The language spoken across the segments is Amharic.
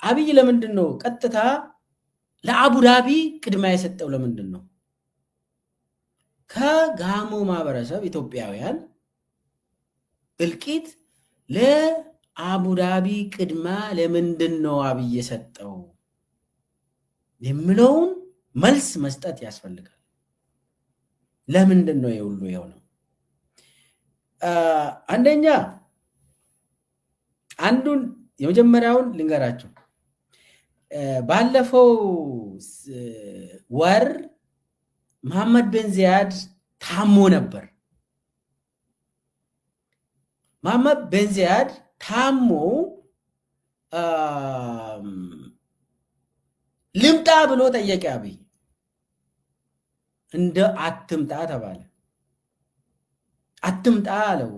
አብይ ለምንድነው ቀጥታ ለአቡዳቢ ቅድሚያ የሰጠው? ለምንድነው ከጋሞ ማህበረሰብ ኢትዮጵያውያን እልቂት ለአቡዳቢ ቅድሚያ ለምንድነው አብይ የሰጠው የሚለውን መልስ መስጠት ያስፈልጋል። ለምንድነው የሁሉ የሆነው? አንደኛ አንዱን የመጀመሪያውን ልንገራችሁ። ባለፈው ወር መሐመድ ቤን ዚያድ ታሞ ነበር። መሐመድ ቤን ዚያድ ታሞ ልምጣ ብሎ ጠየቀ አብይ። እንደ አትምጣ ተባለ። አትምጣ አለው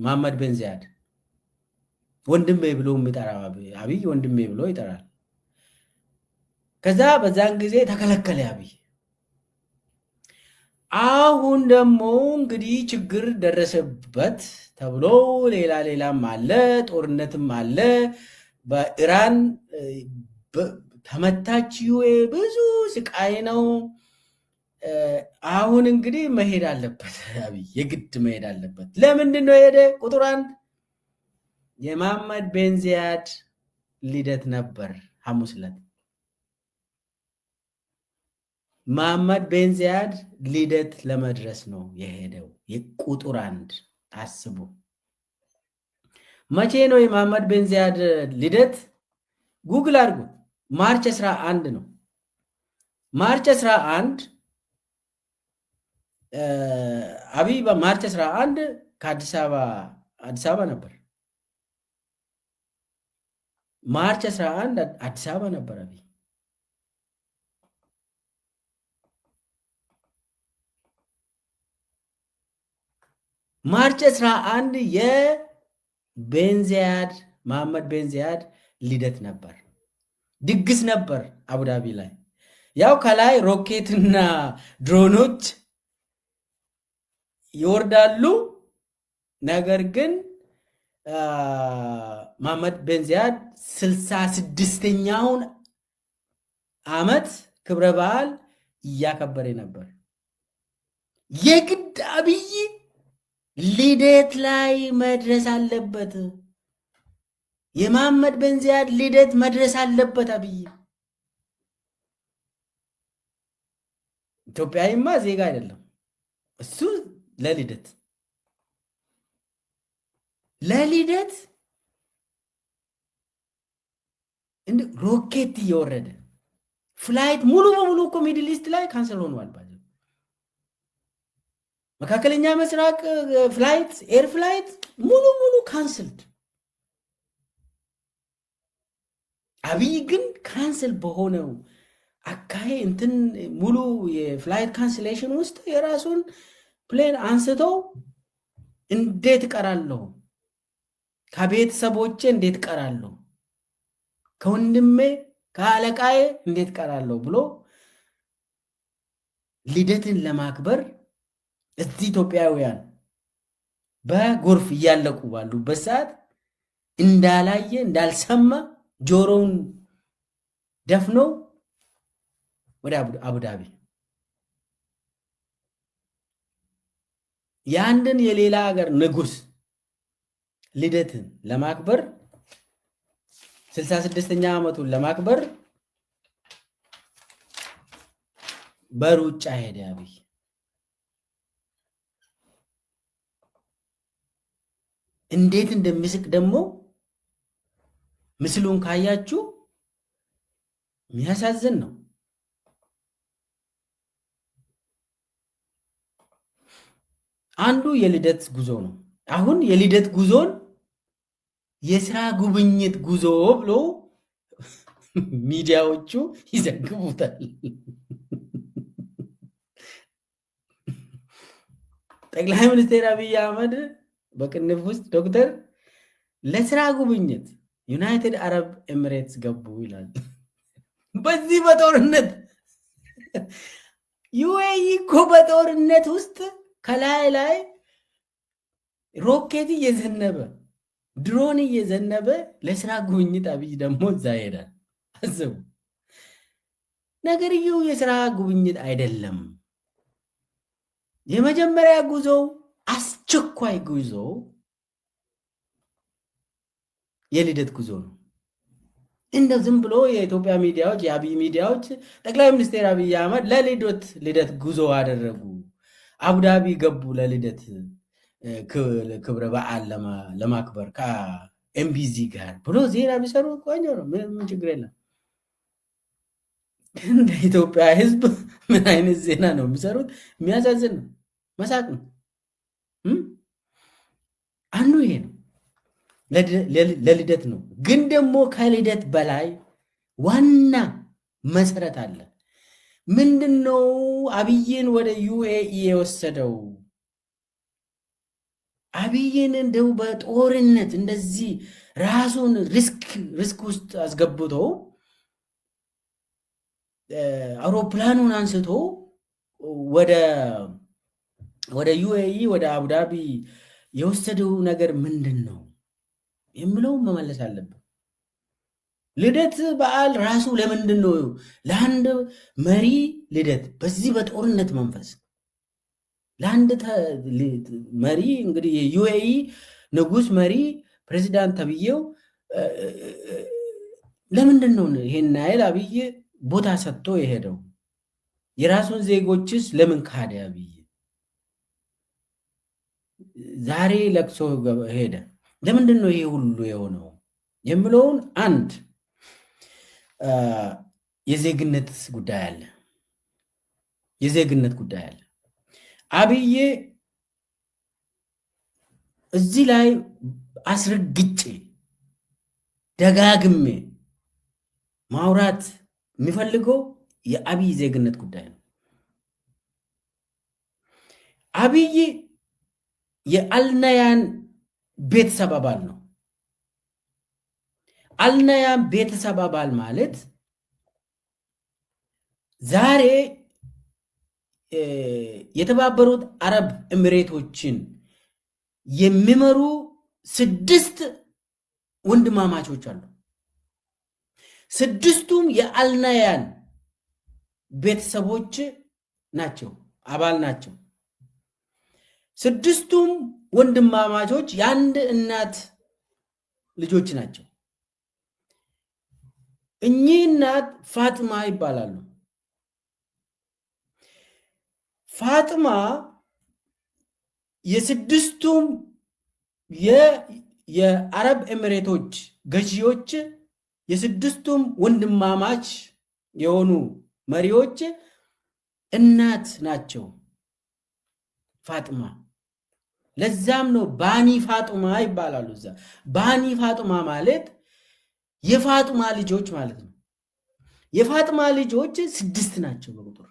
መሐመድ ቤን ዚያድ። ወንድሜ ብሎ የሚጠራ አብይ ወንድሜ ብሎ ይጠራል። ከዛ በዛን ጊዜ ተከለከለ አብይ። አሁን ደግሞ እንግዲህ ችግር ደረሰበት ተብሎ ሌላም አለ፣ ጦርነትም አለ። በኢራን ተመታች፣ ብዙ ስቃይ ነው። አሁን እንግዲህ መሄድ አለበት አብይ፣ የግድ መሄድ አለበት። ለምንድን ነው የሄደ? ቁጥር አንድ የመሐመድ ቤን ዚያድ ልደት ነበር ሐሙስ ዕለት። መሐመድ ቤን ዚያድ ልደት ለመድረስ ነው የሄደው። የቁጥር አንድ አስቡ። መቼ ነው የመሐመድ ቤን ዚያድ ልደት? ጉግል አድርጉ። ማርች 11 ነው። ማርች 11 አብይ በማርች 11 ከአዲስ አበባ ነበር። ማርች 11 አዲስ አበባ ነበር አብይ። ማርች 11 የቤን ዚያድ መሐመድ ቤን ዚያድ ልደት ነበር። ድግስ ነበር አቡዳቢ ላይ። ያው ከላይ ሮኬትና ድሮኖች ይወርዳሉ። ነገር ግን መሐመድ ቤን ዚያድ 66ኛውን ዓመት ክብረ በዓል እያከበረ ነበር። የግድ አብይ ልደት ላይ መድረስ አለበት። የመሐመድ ቤን ዚያድ ልደት መድረስ አለበት አብይ። ኢትዮጵያዊማ ዜጋ አይደለም እሱ። ለልደት ሮኬት እየወረደ ፍላይት ሙሉ በሙሉ እኮ ሚድል ኢስት ላይ ካንሰል ሆኗል። መካከለኛ ምስራቅ ፍላይት ኤር ፍላይት ሙሉ ካንስልድ። አብይ ግን ካንስል በሆነው አካሄ እንትን ሙሉ የፍላይት ካንስሌሽን ውስጥ የራሱን ፕሌን አንስተው እንዴት እቀራለሁ? ከቤተሰቦቼ እንዴት እቀራለሁ? ከወንድሜ ከአለቃዬ እንዴት እቀራለሁ ብሎ ልደትን ለማክበር እዚህ ኢትዮጵያውያን በጎርፍ እያለቁ ባሉበት ሰዓት እንዳላየ እንዳልሰማ ጆሮውን ደፍኖ ወደ አቡዳቢ የአንድን የሌላ ሀገር ንጉስ ልደትን ለማክበር 66ኛ ዓመቱን ለማክበር በሩጫ ሄደ አብይ። እንዴት እንደሚስቅ ደግሞ ምስሉን ካያችሁ የሚያሳዝን ነው። አንዱ የልደት ጉዞ ነው። አሁን የልደት ጉዞን የስራ ጉብኝት ጉዞ ብሎ ሚዲያዎቹ ይዘግቡታል። ጠቅላይ ሚኒስትር አብይ አህመድ በቅንፍ ውስጥ ዶክተር ለስራ ጉብኝት ዩናይትድ አረብ ኤሚሬትስ ገቡ ይላል። በዚህ በጦርነት ዩኤኢ እኮ በጦርነት ውስጥ ከላይ ሮኬት እየዘነበ ድሮን እየዘነበ ለስራ ጉብኝት አብይ ደግሞ እዛ ይሄዳል። አስቡ። ነገርየው የስራ ጉብኝት አይደለም። የመጀመሪያ ጉዞው አስቸኳይ ጉዞ የልደት ጉዞ ነው። እንደው ዝም ብሎ የኢትዮጵያ ሚዲያዎች የአብይ ሚዲያዎች ጠቅላይ ሚኒስትር አብይ አህመድ ልደት ጉዞ አደረጉ፣ አቡዳቢ ገቡ ለልደት ክብረ በዓል ለማክበር ከኤምቢዚ ጋር ብሎ ዜና ቢሰሩ ቆንጆ ነው። ምን ችግር የለም። እንደ ኢትዮጵያ ሕዝብ ምን አይነት ዜና ነው የሚሰሩት? የሚያሳዝን ነው። መሳቅ ነው። አንዱ ይሄ ነው። ለልደት ነው። ግን ደግሞ ከልደት በላይ ዋና መሰረት አለ። ምንድነው አብይን ወደ ዩኤኢ የወሰደው? አብይን እንደው በጦርነት እንደዚህ ራሱን ሪስክ ውስጥ አስገብቶ አውሮፕላኑን አንስቶ ወደ ዩኤኢ ወደ አቡዳቢ የወሰደው ነገር ምንድን ነው የሚለው መመለስ አለብን። ልደት በዓል ራሱ ለምንድን ነው ለአንድ መሪ ልደት በዚህ በጦርነት መንፈስ ለአንድ መሪ እንግዲህ የዩኤኢ ንጉስ መሪ ፕሬዚዳንት ተብዬው ለምንድን ነው ይሄን ያህል አብይ ቦታ ሰጥቶ የሄደው? የራሱን ዜጎችስ ለምን ካደ አብይ? ዛሬ ለቅሶ ሄደ። ለምንድን ነው ይሄ ሁሉ የሆነው የሚለውን አንድ የዜግነት ጉዳይ አለ። የዜግነት ጉዳይ አለ። አብይ እዚህ ላይ አስረግጬ ደጋግሜ ማውራት የሚፈልገው የአብይ ዜግነት ጉዳይ ነው። አብይ የአልናያን ቤተሰብ አባል ነው። አልናያን ቤተሰብ አባል ማለት ዛሬ የተባበሩት አረብ ኤሚሬቶችን የሚመሩ 6 ወንድማማቾች አሉ። 6ቱም የአልናያን ቤተሰቦች ናቸው፣ አባል ናቸው። 6ቱም ወንድማማቾች የአንድ እናት ልጆች ናቸው። እኚህ እናት ፋጥማ ይባላሉ። ፋጥማ የ6ቱም የአረብ ኤሚሬቶች ገዢዎች የ6ቱም ወንድማማች የሆኑ መሪዎች እናት ናቸው ፋጥማ። ለዛም ነው ባኒ ፋጡማ ይባላሉ። እዛ ባኒ ፋጡማ ማለት የፋጡማ ልጆች ማለት ነው። የፋጡማ ልጆች 6 ናቸው በቁጥር።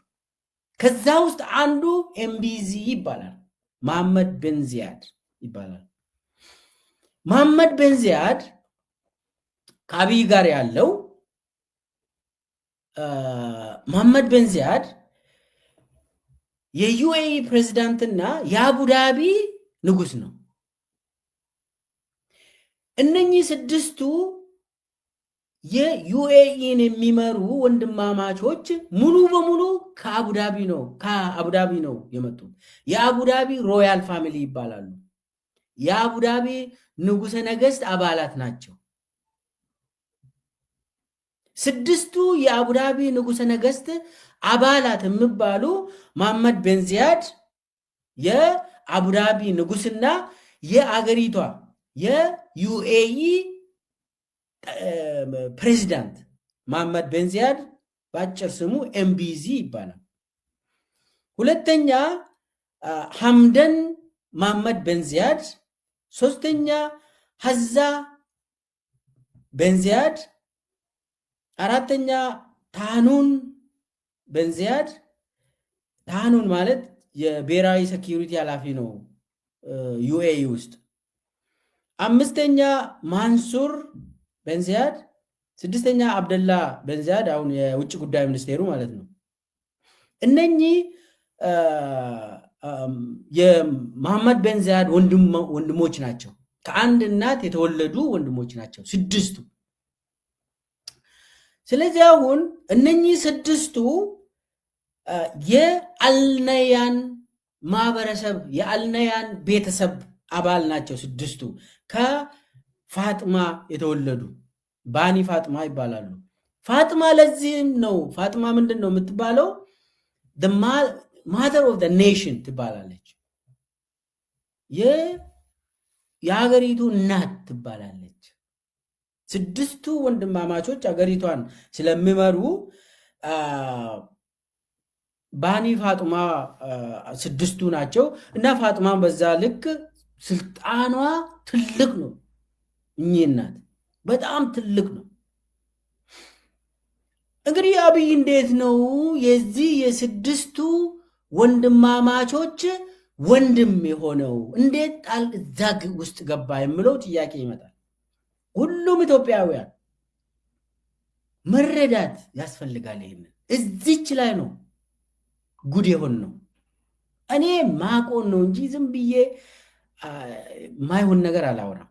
ከዛ ውስጥ አንዱ ኤምቢዚ ይባላል፣ መሐመድ ቤን ዚያድ ይባላል። መሐመድ ቤን ዚያድ ከአብይ ጋር ያለው መሐመድ ቤን ዚያድ የዩኤኢ ፕሬዝዳንትና የአቡዳቢ ንጉስ ነው። እነኚህ 6ቱ የዩኤኢን የሚመሩ ወንድማማቾች ሙሉ በሙሉ ከአቡዳቢ ነው የመጡት። የአቡዳቢ ሮያል ፋሚሊ ይባላሉ። የአቡዳቢ ንጉሰ ነገስት አባላት ናቸው። 6ቱ የአቡዳቢ ንጉሰ ነገስት አባላት የሚባሉ መሐመድ ቤን ዚያድ የአቡዳቢ ንጉስና የአገሪቷ የዩኤኢ ፕሬዚዳንት መሐመድ ቤን ዚያድ በአጭር ስሙ ኤምቢዚ ይባላል። ሁለተኛ ሐምደን መሐመድ ቤን ዚያድ፣ ሶስተኛ ሐዛ ቤን ዚያድ፣ አራተኛ ታኑን ቤን ዚያድ። ታኑን ማለት የብሔራዊ ሴኪዩሪቲ ኃላፊ ነው ዩኤኢ ውስጥ። አምስተኛ ማንሱር ቤን ዚያድ፣ 6ኛ አብደላ ቤን ዚያድ አሁን የውጭ ጉዳይ ሚኒስቴሩ ማለት ነው። እነኚህ የመሐመድ ቤን ዚያድ ወንድሞች ናቸው። ከአንድ እናት የተወለዱ ወንድሞች ናቸው 6ቱ። ስለዚህ አሁን እነኚህ 6ቱ የአልነያን ማህበረሰብ የአልነያን ቤተሰብ አባል ናቸው 6ቱ። ከፋጥማ የተወለዱ ባኒ ፋጥማ ይባላሉ። ፋጥማ ለዚህም ነው ፋጥማ ምንድን ነው የምትባለው? ማዘር ኦፍ ኔሽን ትባላለች። የሀገሪቱ እናት ትባላለች። 6ቱ ወንድማማቾች ሀገሪቷን ስለሚመሩ ባኒ ፋጡማ 6ቱ ናቸው እና ፋጡማን በዛ ልክ ስልጣኗ ትልቅ ነው። እኚህ እናት በጣም ትልቅ ነው። እንግዲህ አብይ እንዴት ነው የዚህ የ6ቱ ወንድማማቾች ወንድም የሆነው? እንዴት እዛ ውስጥ ገባ የሚለው ጥያቄ ይመጣል። ሁሉም ኢትዮጵያውያን መረዳት ያስፈልጋል። ይሄንን እዚች ላይ ነው ጉድ የሆን ነው። እኔ ማቆን ነው እንጂ ዝም ብዬ ማይሆን ነገር አላወራም።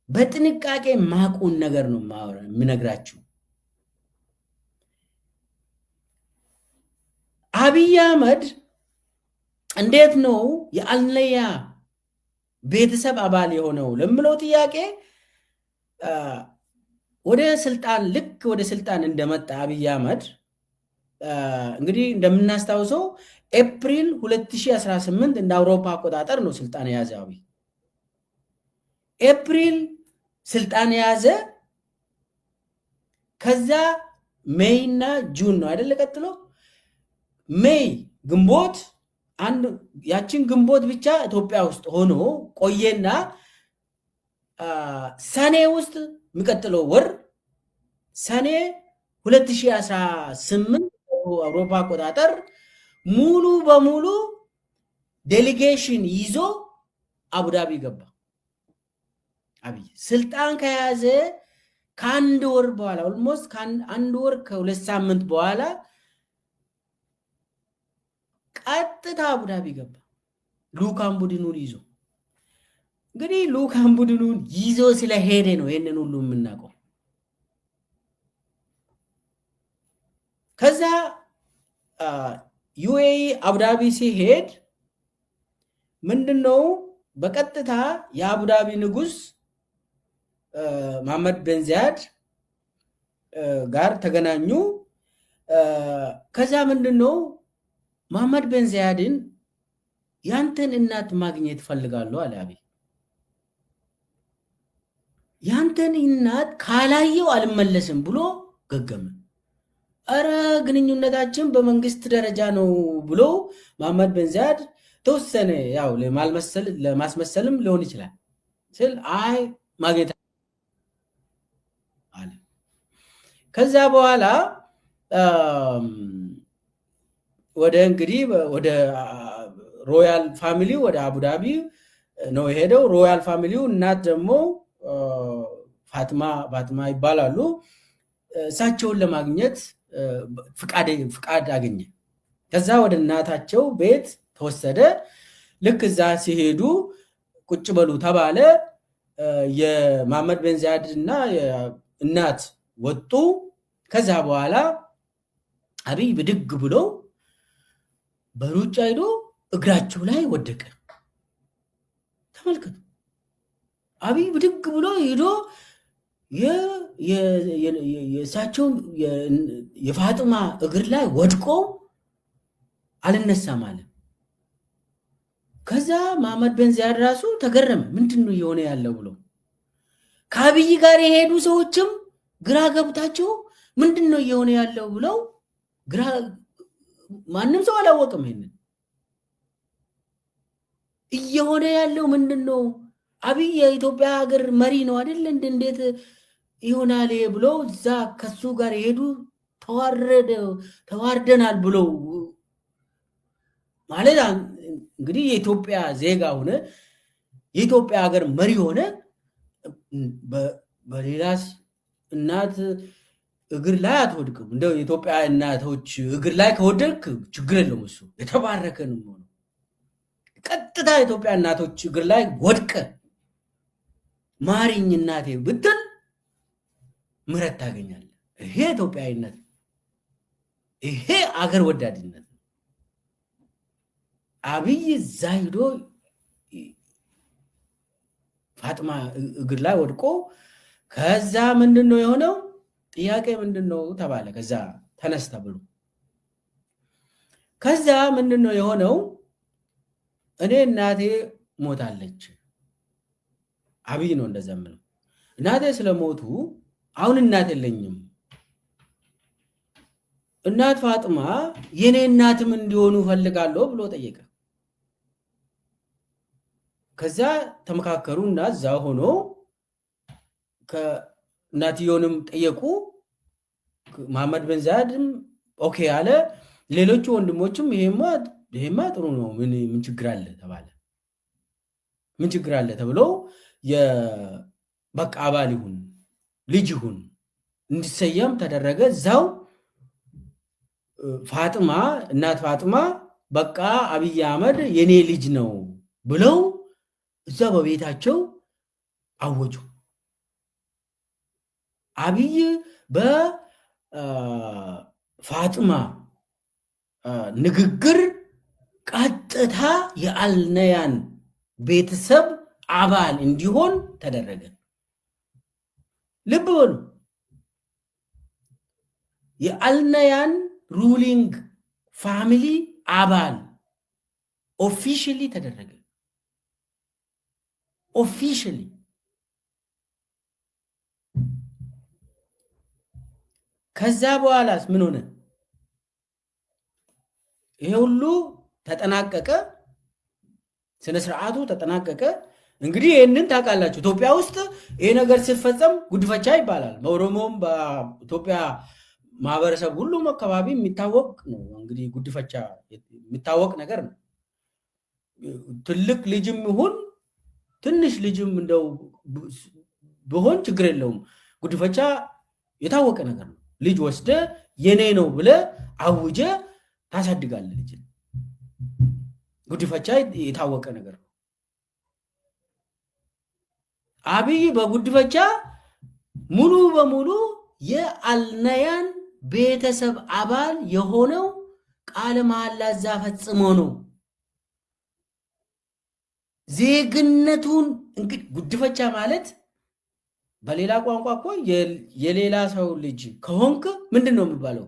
በጥንቃቄ ማቆን ነገር ነው የምነግራችሁ። አብይ አህመድ እንዴት ነው የአልነያ ቤተሰብ አባል የሆነው ለምለው ጥያቄ ወደ ስልጣን እንደመጣ አብይ አህመድ እንግዲህ እንደምናስታውሰው ኤፕሪል 2018 እንደ አውሮፓ አቆጣጠር ነው ስልጣን የያዘ። አብይ ኤፕሪል ስልጣን የያዘ። ከዛ ሜይ እና ጁን ነው አይደለ? ቀጥሎ ሜይ ግንቦት ያችን ግንቦት ብቻ ኢትዮጵያ ውስጥ ሆኖ ቆየና ሰኔ ውስጥ የሚቀጥለው ወር ሰኔ 2018 አውሮፓ አቆጣጠር ሙሉ በሙሉ ዴሊጌሽን ይዞ አቡዳቢ ገባ። አብይ ስልጣን ከያዘ ከአንድ ወር በኋላ ኦልሞስት ከአንድ ወር ከ2 ሳምንት በኋላ ቀጥታ አቡዳቢ ገባ ልኡካን ቡድኑን ይዞ። እንግዲህ ልኡካን ቡድኑን ይዞ ስለሄደ ነው ይሄንን ሁሉ የምናውቀው። ከዛ ዩኤኢ አቡዳቢ ሲሄድ ምንድነው በቀጥታ የአቡዳቢ ንጉስ መሐመድ ቤን ዚያድ ጋር ተገናኙ። ከዛ ምንድነው መሐመድ ቤን ዚያድን ያንተን እናት ማግኘት ፈልጋለሁ አለ አብይ። ያንተን እናት ካላየው አልመለስም ብሎ ገገመ። አረ ግንኙነታችን በመንግስት ደረጃ ነው ብሎ መሐመድ ቤን ዚያድ ተወሰነ። ያው ለማስመሰልም ሊሆን ይችላል ስል አይ ማግኘት አለ። ከዛ በኋላ ወደ እንግዲህ ወደ ሮያል ፋሚሊ ወደ አቡዳቢ ነው የሄደው። ሮያል ፋሚሊው እናት ደግሞ ፋጥማ ይባላሉ። እሳቸውን ለማግኘት ፍቃድ አገኘ። ከዛ ወደ እናታቸው ቤት ተወሰደ። ልክ እዛ ሲሄዱ ቁጭ በሉ ተባለ። የመሐመድ ቤን ዚያድ እና እናት ወጡ። ከዛ በኋላ አብይ ብድግ ብሎ በሩጫ ሄዶ እግራቸው ላይ ወደቀ። ተመልከቱ። አብይ ብድግ ብሎ ሄዶ የእሳቸው የፋጥማ እግር ላይ ወድቆ አልነሳም አለ። ከዛ መሐመድ ቤን ዚያድ ራሱ ተገረመ። ምንድን ነው እየሆነ ያለው ብሎ ከአብይ ጋር የሄዱ ሰዎችም ግራ ገብታቸው ምንድን ነው እየሆነ ያለው ብለው ማንም ሰው አላወቅም። ይሄንን እየሆነ ያለው ምንድን ነው? አብይ የኢትዮጵያ ሀገር መሪ ነው አይደል? እንዴት ይሆናል ብሎ እዛ ከሱ ጋር የሄዱ ተዋርደናል ብሎ ማለት እንግዲህ የኢትዮጵያ ዜጋ ሆነ የኢትዮጵያ ሀገር መሪ ሆነ በሌላስ እናት እግር ላይ አትወድቅም። እንደው የኢትዮጵያ እናቶች እግር ላይ ከወደድክ ችግር የለውም፣ እሱ የተባረከ ነው። ቀጥታ የኢትዮጵያ እናቶች እግር ላይ ወድቀ ማሪኝ እናቴ ብትል ምህረት ታገኛለህ። ይሄ ኢትዮጵያዊነት፣ ይሄ አገር ወዳድነት። አብይ እዛ ሂዶ ፋጥማ እግር ላይ ወድቆ ከዛ ምንድን ነው የሆነው? ጥያቄ ምንድን ነው ተባለ። ከዛ ተነስ ተብሎ ከዛ ምንድን ነው የሆነው? እኔ እናቴ ሞታለች። አብይ ነው እንደዛ የምለው። እናቴ ስለሞቱ አሁን እናት የለኝም። እናት ፋጥማ የኔ እናትም እንዲሆኑ ፈልጋለሁ ብሎ ጠየቀ። ከዛ ተመካከሩና እዛ ሆኖ ከእናትየውንም ጠየቁ። መሐመድ ብን ዛይድም ኦኬ አለ። ሌሎቹ ወንድሞችም ይሄማ ጥሩ ነው፣ ምን ችግር አለ ተባለ። ምን ችግር አለ ተብሎ በቃ አባል ይሁን ልጅ ይሁን እንዲሰየም ተደረገ። እዛው ፋጥማ እናት ፋጥማ በቃ አብይ አህመድ የኔ ልጅ ነው ብለው እዛ በቤታቸው አወጁ። አብይ በፋጥማ ንግግር ቀጥታ የአልነያን ቤተሰብ አባል እንዲሆን ተደረገ። ልብ በሉ፣ የአልነያን ሩሊንግ ፋሚሊ አባል ኦፊሻሊ ተደረገ። ኦፊሻሊ ከዛ በኋላስ ምን ሆነ? ይሄ ሁሉ ተጠናቀቀ፣ ስነ ስርዓቱ ተጠናቀቀ። እንግዲህ ይህንን ታውቃላችሁ፣ ኢትዮጵያ ውስጥ ይሄ ነገር ሲፈጸም ጉድፈቻ ይባላል። በኦሮሞም በኢትዮጵያ ማህበረሰብ ሁሉም አካባቢ የሚታወቅ ነው። እንግዲህ ጉድፈቻ የሚታወቅ ነገር ነው። ትልቅ ልጅም ይሁን ትንሽ ልጅም እንደው ቢሆን ችግር የለውም። ጉድፈቻ የታወቀ ነገር ነው። ልጅ ወስደ የኔ ነው ብለ አውጀ ታሳድጋለህ ልጅ። ጉድፈቻ የታወቀ ነገር ነው። አብይ በጉድፈቻ ሙሉ በሙሉ የአልነያን ቤተሰብ አባል የሆነው ቃለ መሐላ እዛ ፈጽሞ ነው። ዜግነቱን እንግዲህ ጉድፈቻ ማለት በሌላ ቋንቋ እኮ የሌላ ሰው ልጅ ከሆንክ ምንድን ነው የሚባለው?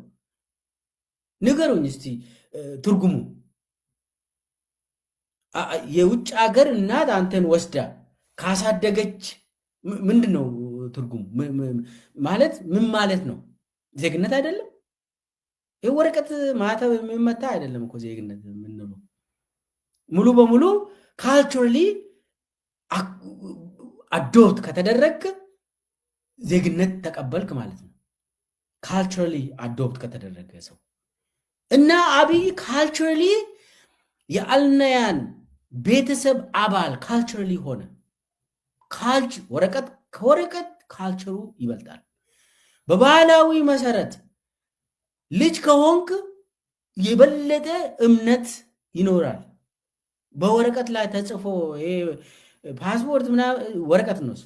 ንገሩኝ እስቲ ትርጉሙ። የውጭ ሀገር እናት አንተን ወስዳ ካሳደገች ምንድን ነው ትርጉሙ? ማለት ምን ማለት ነው? ዜግነት አይደለም። ይህ ወረቀት ማተብ የሚመታ አይደለም እኮ ዜግነት የምንለው። ሙሉ በሙሉ ካልቸራሊ አዶፕት ከተደረግ ዜግነት ተቀበልክ ማለት ነው። ካልቸራሊ አዶፕት ከተደረገ ሰው እና አብይ ካልቸራሊ የአልነያን ቤተሰብ አባል ካልቸራሊ ሆነ። ወረቀት ከወረቀት ካልቸሩ ይበልጣል። በባህላዊ መሰረት ልጅ ከሆንክ የበለጠ እምነት ይኖራል። በወረቀት ላይ ተጽፎ ፓስፖርት ምናምን ወረቀት ነው እሱ።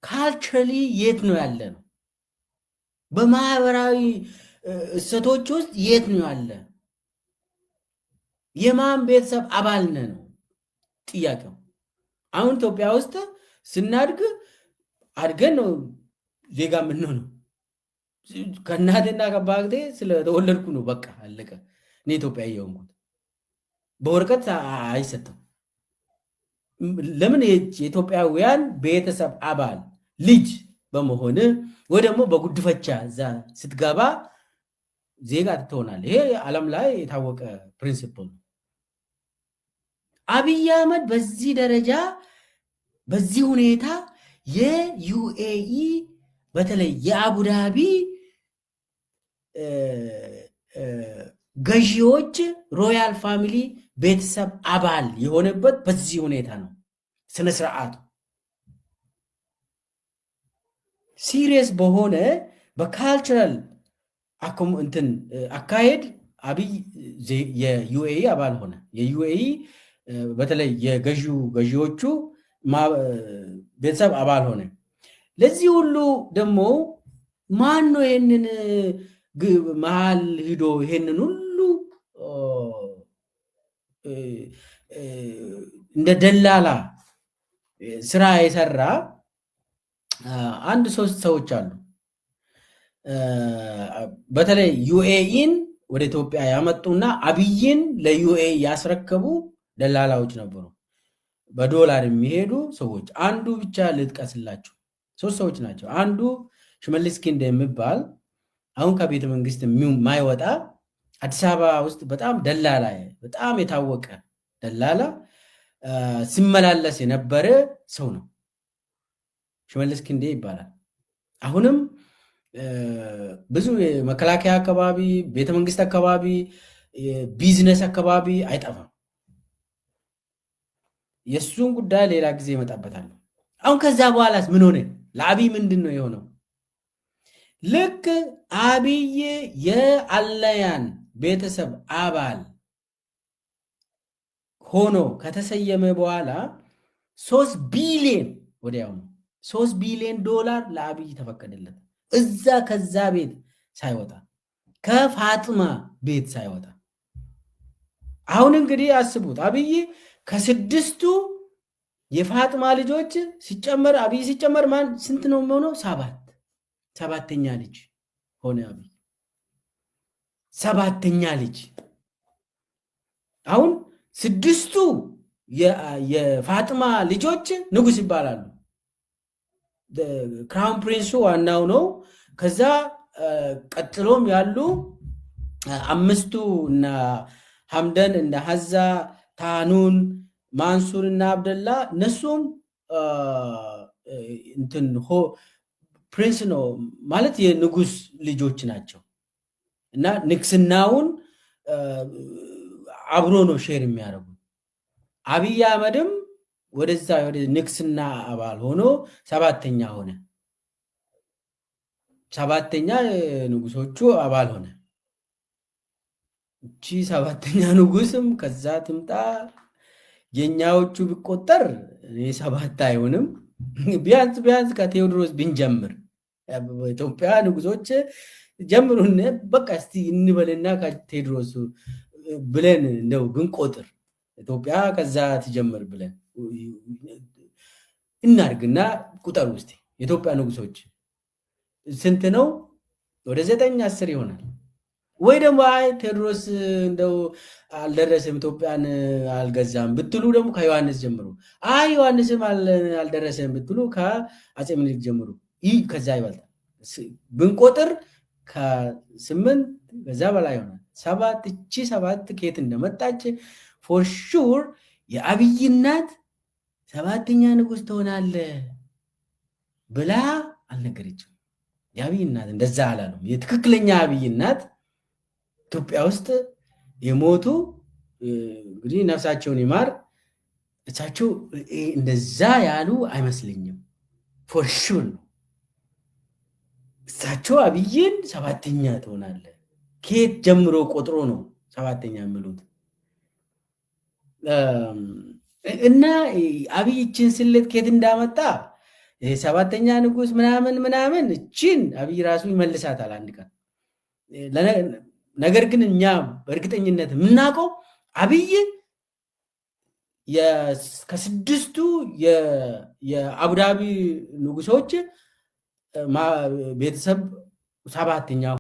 ካልቸራሊ የት ነው ያለ ነው? በማህበራዊ እሰቶች ውስጥ የት ነው ያለ? የማን ቤተሰብ አባል ነህ ነው ጥያቄው። አሁን ኢትዮጵያ ውስጥ ስናድግ አድገን ነው ዜጋ የምንሆነው። ከእናቴና ከአባቴ ስለተወለድኩ ነው በቃ አለቀ። እኔ ኢትዮጵያ የሆንኩት በወረቀት አይሰጥም። ለምን? የኢትዮጵያውያን ቤተሰብ አባል ልጅ በመሆን ወይ ደግሞ በጉድፈቻ እዛ ስትገባ ዜጋ ትሆናል። ይሄ ዓለም ላይ የታወቀ ፕሪንሲፕል ነው። አብይ አህመድ በዚህ ደረጃ በዚህ ሁኔታ የዩኤኢ በተለይ የአቡዳቢ ገዢዎች ሮያል ፋሚሊ ቤተሰብ አባል የሆነበት በዚህ ሁኔታ ነው። ስነ ስርዓቱ ሲሪየስ በሆነ በካልቸራል አካሄድ አብይ የዩኤኢ አባል ሆነ። የዩኤኢ በተለይ የገዢዎቹ ቤተሰብ አባል ሆነ። ለዚህ ሁሉ ደግሞ ማን ነው ይሄንን መሀል ሂዶ ይሄንን ሁሉ እንደ ደላላ ስራ የሰራ? አንድ ሶስት ሰዎች አሉ። በተለይ ዩኤኢን ወደ ኢትዮጵያ ያመጡና አብይን ለዩኤኢ ያስረከቡ ደላላዎች ነበሩ፣ በዶላር የሚሄዱ ሰዎች። አንዱ ብቻ ልጥቀስላችሁ፣ ሶስት ሰዎች ናቸው። አንዱ ሽመልስ ክንዴ የሚባል አሁን ከቤተ መንግስት የማይወጣ አዲስ አበባ ውስጥ በጣም ደላላ፣ በጣም የታወቀ ደላላ ሲመላለስ የነበረ ሰው ነው። ሽመልስ ክንዴ ይባላል። አሁንም ብዙ መከላከያ አካባቢ፣ ቤተመንግስት አካባቢ፣ ቢዝነስ አካባቢ አይጠፋም። የእሱን ጉዳይ ሌላ ጊዜ ይመጣበታል። አሁን ከዛ በኋላስ ምን ሆነ? ለአብይ ምንድን ነው የሆነው? ልክ አብይ የአለያን ቤተሰብ አባል ሆኖ ከተሰየመ በኋላ 3 ቢሊዮን ወዲያው ነው 3 ቢሊዮን ዶላር ለአብይ ተፈቀደለት። እዛ ከዛ ቤት ሳይወጣ፣ ከፋጥማ ቤት ሳይወጣ። አሁን እንግዲህ አስቡት፣ አብይ ከ6ቱ የፋጥማ ልጆች ሲጨመር አብይ ሲጨመር ማን ስንት ነው የሚሆነው? 7ኛ ልጅ ሆነ አብይ፣ 7ኛ ልጅ። አሁን 6ቱ የፋጥማ ልጆች ንጉስ ይባላሉ። ክራውን ፕሪንሱ ዋናው ነው። ከዛ ቀጥሎም ያሉ 5ቱ እና ሐምደን እና ሐዛ፣ ታኑን፣ ማንሱር እና አብደላ እነሱም እንትን ፕሪንስ ነው ማለት የንጉስ ልጆች ናቸው። እና ንግስናውን አብሮ ነው ሼር የሚያደርጉ። አብይ አህመድም ወደዛ ወደ ንግስና አባል ሆኖ 7ኛ ሆነ። 7ኛ ንጉሶቹ አባል ሆነ። እቺ 7ኛ ንጉስም ከዛ ትምጣ የኛዎቹ ቢቆጠር 7 አይሆንም። ቢያንስ ከቴዎድሮስ ብንጀምር ኢትዮጵያ ንጉሶች ጀምሩን በቃ እስቲ እንበልና ከቴዎድሮስ ብለን እንደው ብንቆጥር ኢትዮጵያ ከዛ ትጀምር ብለን እናርግና ቁጥር ውስጥ የኢትዮጵያ ንጉሶች ስንት ነው? ወደ 9-10 ይሆናል። ወይ ደግሞ አይ ቴዎድሮስ እንደው አልደረሰም ኢትዮጵያን አልገዛም ብትሉ ደግሞ ከዮሐንስ ጀምሩ። አይ ዮሐንስም አልደረሰም ብትሉ ከአፄ ምኒልክ ጀምሩ። ይህ ከዛ ይበልጣል። ብንቆጥር ከ8 ከዛ በላይ ይሆናል። 7 እቺ 7 ከየት እንደመጣች ፎር ሹር የአብይ እናት 7ኛ ንጉስ ትሆናለ ብላ አልነገረችም። የአብይ እናት እንደዛ አላለም። የትክክለኛ አብይ እናት ኢትዮጵያ ውስጥ የሞቱ እንግዲህ ነፍሳቸውን ይማር፣ እሳቸው እንደዛ ያሉ አይመስለኝም። ፎር ሹር ነው እሳቸው አብይን 7ኛ ትሆናለ ከየት ጀምሮ ቆጥሮ ነው 7ኛ የሚሉት? እና አብይ እችን ስሌት ከየት እንዳመጣ 7ኛ ንጉስ ምናምን እችን አብይ ራሱ ይመልሳታል አንድ ቀን። ነገር ግን እኛ በእርግጠኝነት የምናውቀው አብይ ከ6ቱ የአቡዳቢ ንጉሶች ቤተሰብ 7ኛ